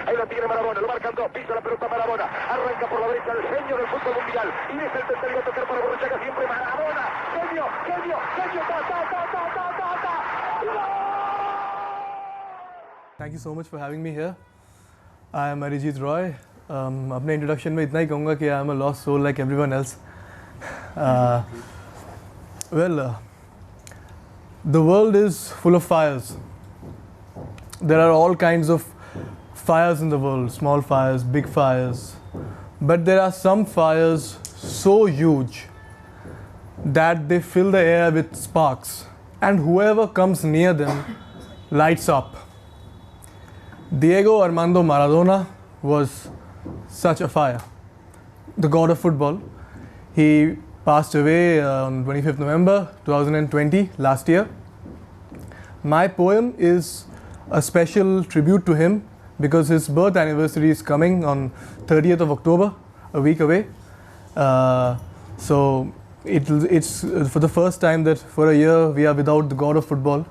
Ahí lo tiene Maradona, lo marcan dos, pisa la pelota Maradona, arranca por la derecha el genio del fútbol mundial, y es el tercero a tocar para Borruchaga siempre Maradona, genio, genio, genio, ta. Thank you so much for having me here. I am Arijit Roy. अपने introduction में इतना ही कहूँगा कि I am a lost soul like everyone else. The world is full of fires. There are all kinds of fires in the world, small fires, big fires. But there are some fires so huge that they fill the air with sparks, and whoever comes near them lights up. Diego Armando Maradona was such a fire, the god of football. He passed away on 25th November 2020, last year. My poem is a special tribute to him because his birth anniversary is coming on 30th of October, a week away. So it's for the first time that for a year we are without the god of football.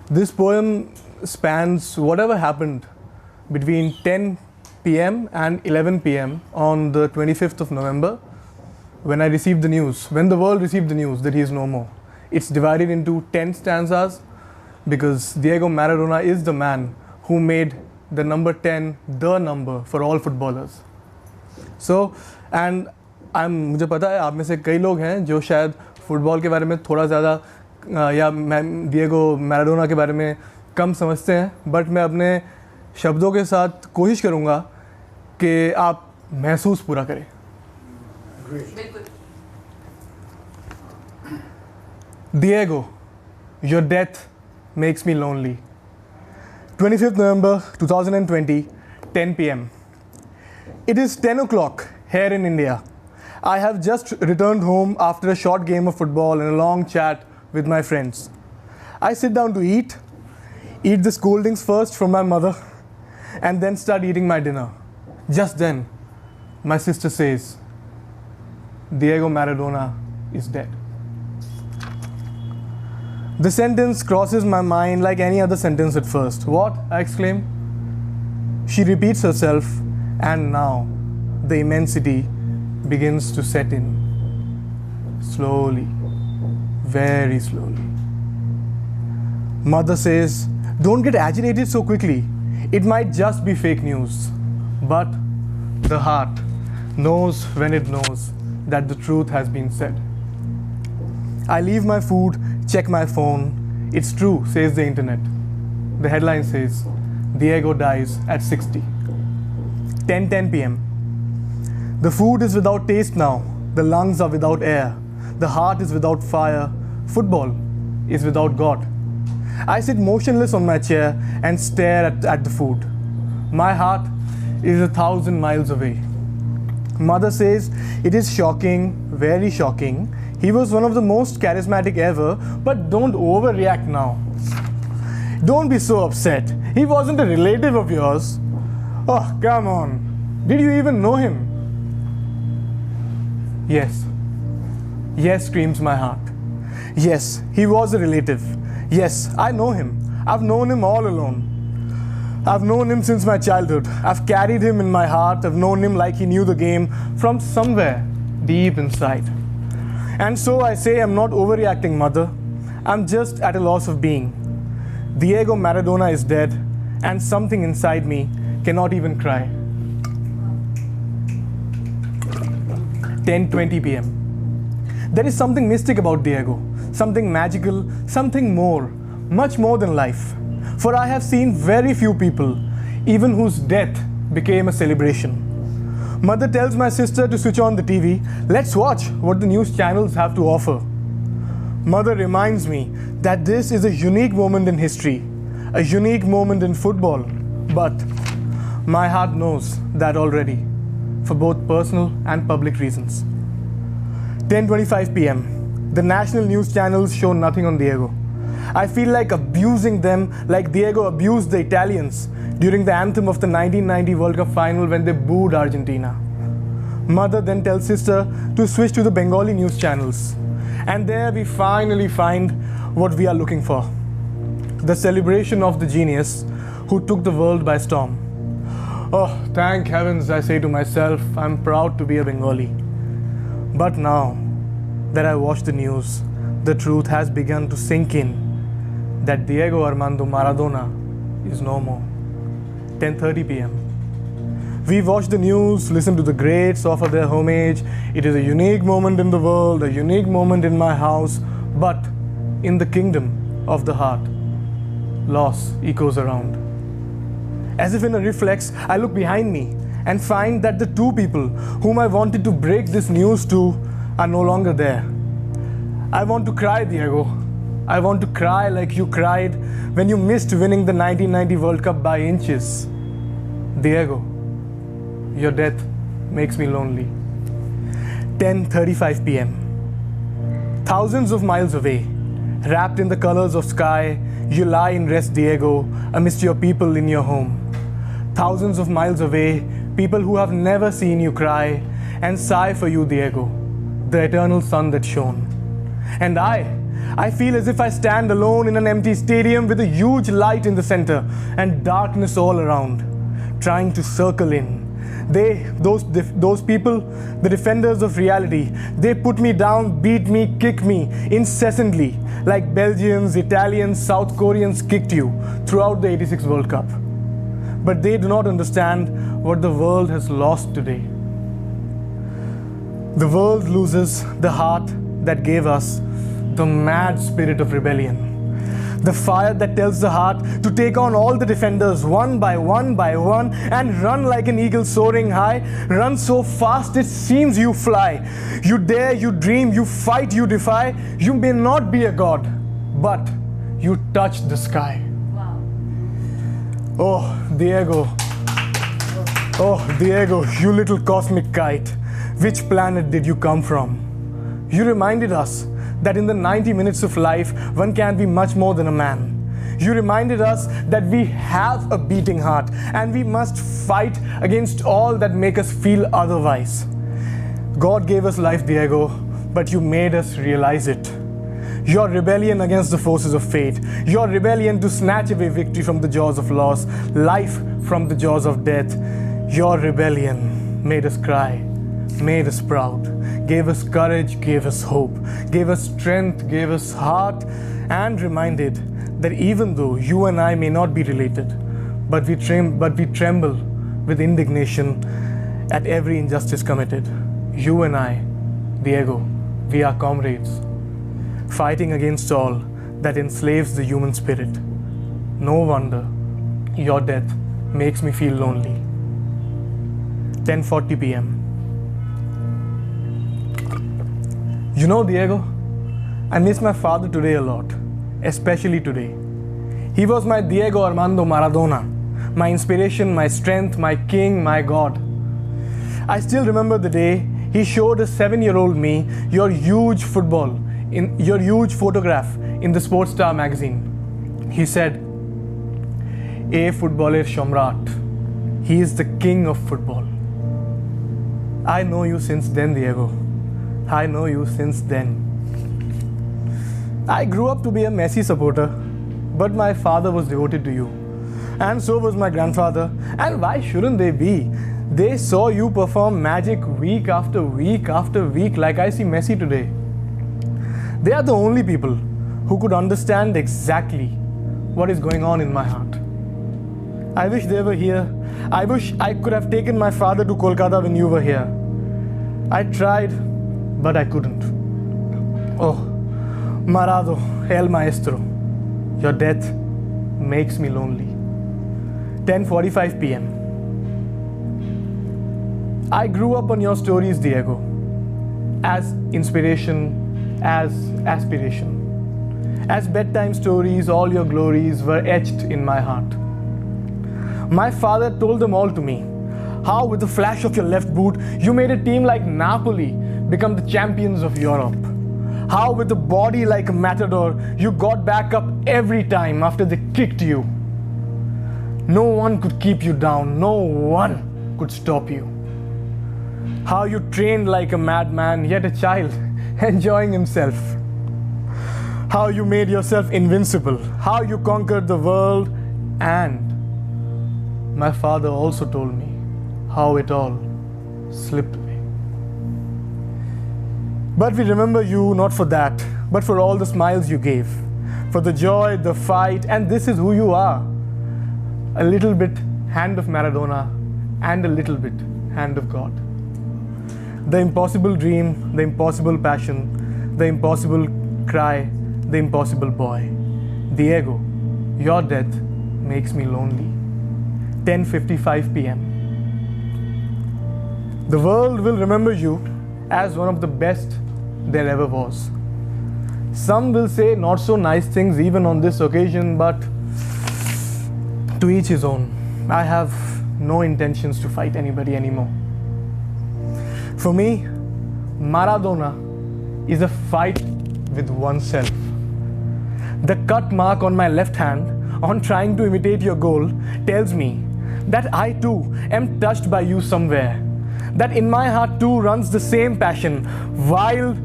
This poem spans whatever happened between 10 p.m. and 11 p.m. on the 25th of November when I received the news, when the world received the news that he is no more. It's divided into 10 stanzas because Diego Maradona is the man who made the number 10 the number for all footballers. So, and मुझे पता है आप में से कई लोग हैं जो शायद फुटबॉल के बारे में थोड़ा ज़्यादा या डिएगो मैराडोना के बारे में कम समझते हैं, बट मैं अपने शब्दों के साथ कोशिश करूँगा कि आप महसूस पूरा करें. Diego, your death makes me lonely. 25th November 2020, 10 p.m. It is 10 o'clock here in India. I have just returned home after a short game of football and a long chat with my friends. I sit down to eat the scoldings first from my mother, and then start eating my dinner. Just then, my sister says, Diego Maradona is dead. The sentence crosses my mind like any other sentence at first. What? I exclaim. She repeats herself, and now the immensity begins to set in. Slowly, very slowly. Mother says, don't get agitated so quickly. It might just be fake news. But the heart knows when it knows that the truth has been said. I leave my food, check my phone. It's true, says the internet. The headline says, Diego dies at 60. 10:10 p.m. The food is without taste now. The lungs are without air. The heart is without fire. Football is without God. I sit motionless on my chair and stare at the food. My heart is 1,000 miles away. Mother says, it is shocking, very shocking. He was one of the most charismatic ever, but don't overreact now. Don't be so upset. He wasn't a relative of yours. Oh, come on. Did you even know him? Yes. Yes, screams my heart. Yes, he was a relative. Yes, I know him. I've known him all along. I've known him since my childhood. I've carried him in my heart. I've known him like he knew the game from somewhere deep inside. And so I say I'm not overreacting, mother. I'm just at a loss of being. Diego Maradona is dead, and something inside me cannot even cry. 10:20 p.m. There is something mystic about Diego, something magical, something more, much more than life. For I have seen very few people, even whose death became a celebration. Mother tells my sister to switch on the TV. Let's watch what the news channels have to offer. Mother reminds me that this is a unique moment in history, a unique moment in football. But my heart knows that already, for both personal and public reasons. 10:25 p.m. The national news channels show nothing on Diego. I feel like abusing them like Diego abused the Italians during the anthem of the 1990 World Cup final when they booed Argentina. Mother then tells sister to switch to the Bengali news channels. And there we finally find what we are looking for. The celebration of the genius who took the world by storm. Oh, thank heavens, I say to myself, I'm proud to be a Bengali. But now that I watch the news, the truth has begun to sink in that Diego Armando Maradona is no more. 10:30 p.m. We watch the news, listen to the greats, offer their homage. It is a unique moment in the world, a unique moment in my house, but in the kingdom of the heart, loss echoes around. As if in a reflex, I look behind me and find that the two people whom I wanted to break this news to are no longer there. I want to cry, Diego. I want to cry like you cried when you missed winning the 1990 World Cup by inches. Diego, your death makes me lonely. 10:35 p.m. Thousands of miles away, wrapped in the colors of sky, you lie in rest, Diego, amidst your people in your home. Thousands of miles away, people who have never seen you cry and sigh for you, Diego, the eternal sun that shone. And I feel as if I stand alone in an empty stadium with a huge light in the center and darkness all around, trying to circle in. Those people, the defenders of reality, they put me down, beat me, kick me incessantly, like Belgians, Italians, South Koreans kicked you throughout the '86 World Cup. But they do not understand what the world has lost today. The world loses the heart that gave us the mad spirit of rebellion. The fire that tells the heart to take on all the defenders one by one and run like an eagle soaring high. Run so fast it seems you fly. You dare, you dream, you fight, you defy. You may not be a god, but you touch the sky. Wow. Oh, Diego. Oh, Diego, you little cosmic kite. Which planet did you come from? You reminded us that in the 90 minutes of life, one can be much more than a man. You reminded us that we have a beating heart and we must fight against all that make us feel otherwise. God gave us life, Diego, but you made us realize it. Your rebellion against the forces of fate, your rebellion to snatch away victory from the jaws of loss, life from the jaws of death, your rebellion made us cry, made us proud, gave us courage, gave us hope, gave us strength, gave us heart, and reminded that even though you and I may not be related, but we tremble with indignation at every injustice committed. You and I, Diego, we are comrades, fighting against all that enslaves the human spirit. No wonder your death makes me feel lonely. 10:40 p.m. You know, Diego, I miss my father today a lot, especially today. He was my Diego Armando Maradona, my inspiration, my strength, my king, my God. I still remember the day he showed a 7-year-old me your huge photograph in the Sports Star magazine. He said, "A footballer Shamrat, he is the king of football." I know you since then, Diego. I know you since then. I grew up to be a Messi supporter, but my father was devoted to you. And so was my grandfather. And why shouldn't they be? They saw you perform magic week after week after week like I see Messi today. They are the only people who could understand exactly what is going on in my heart. I wish they were here. I wish I could have taken my father to Kolkata when you were here. I tried, but I couldn't. Oh, Marado, El Maestro, your death makes me lonely. 10:45 p.m. I grew up on your stories, Diego, as inspiration, as aspiration. As bedtime stories, all your glories were etched in my heart. My father told them all to me. How with the flash of your left boot, you made a team like Napoli become the champions of Europe. How with a body like a matador, you got back up every time after they kicked you. No one could keep you down. No one could stop you. How you trained like a madman, yet a child, enjoying himself. How you made yourself invincible. How you conquered the world and my father also told me how it all slipped away. But we remember you not for that, but for all the smiles you gave, for the joy, the fight, and this is who you are. A little bit hand of Maradona and a little bit hand of God. The impossible dream, the impossible passion, the impossible cry, the impossible boy. Diego, your death makes me lonely. 10:55 p.m. The world will remember you as one of the best there ever was. Some will say not so nice things even on this occasion, but to each his own. I have no intentions to fight anybody anymore. For me, Maradona is a fight with oneself. The cut mark on my left hand on trying to imitate your goal tells me that I too am touched by you somewhere. That in my heart too runs the same passion, wild,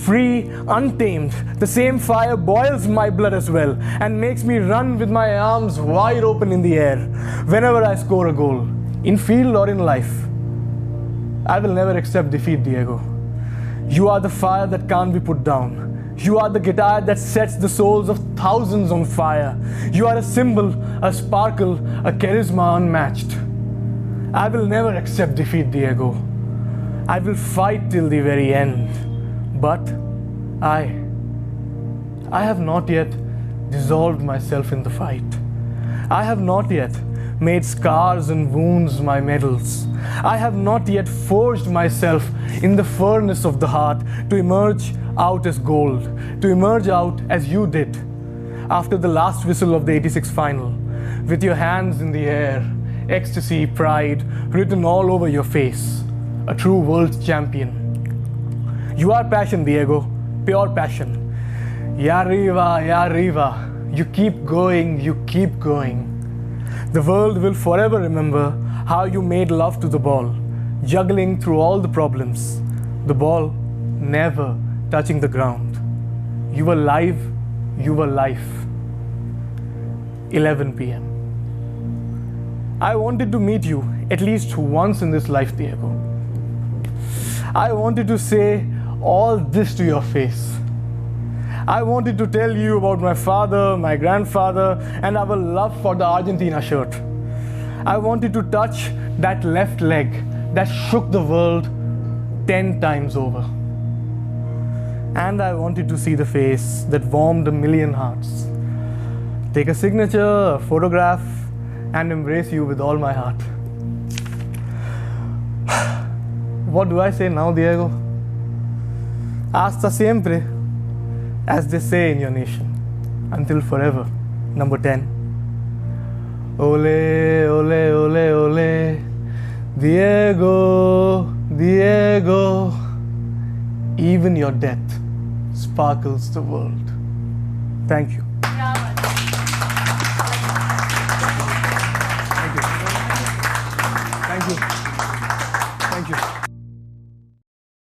free, untamed. The same fire boils my blood as well and makes me run with my arms wide open in the air whenever I score a goal, in field or in life. I will never accept defeat, Diego. You are the fire that can't be put down. You are the guitar that sets the souls of thousands on fire. You are a symbol, a sparkle, a charisma unmatched. I will never accept defeat, Diego. I will fight till the very end. But I have not yet dissolved myself in the fight. I have not yet made scars and wounds my medals. I have not yet forged myself in the furnace of the heart to emerge out as gold, to emerge out as you did after the last whistle of the '86 final, with your hands in the air, ecstasy, pride written all over your face, a true world champion. You are passion, Diego, pure passion. Ya arriba, ya arriba. You keep going, you keep going. The world will forever remember how you made love to the ball, juggling through all the problems. The ball never touching the ground. You were live, you were life. 11 p.m. I wanted to meet you at least once in this life, Diego. I wanted to say all this to your face. I wanted to tell you about my father, my grandfather, and our love for the Argentina shirt. I wanted to touch that left leg that shook the world 10 times over. And I wanted to see the face that warmed a million hearts. Take a signature, a photograph, and embrace you with all my heart. What do I say now, Diego? Hasta siempre, as they say in your nation. Until forever. Number 10. Ole, ole, ole, ole. Diego, Diego. Even your death sparkles the world. Thank you. Thank you. Thank you. Thank you.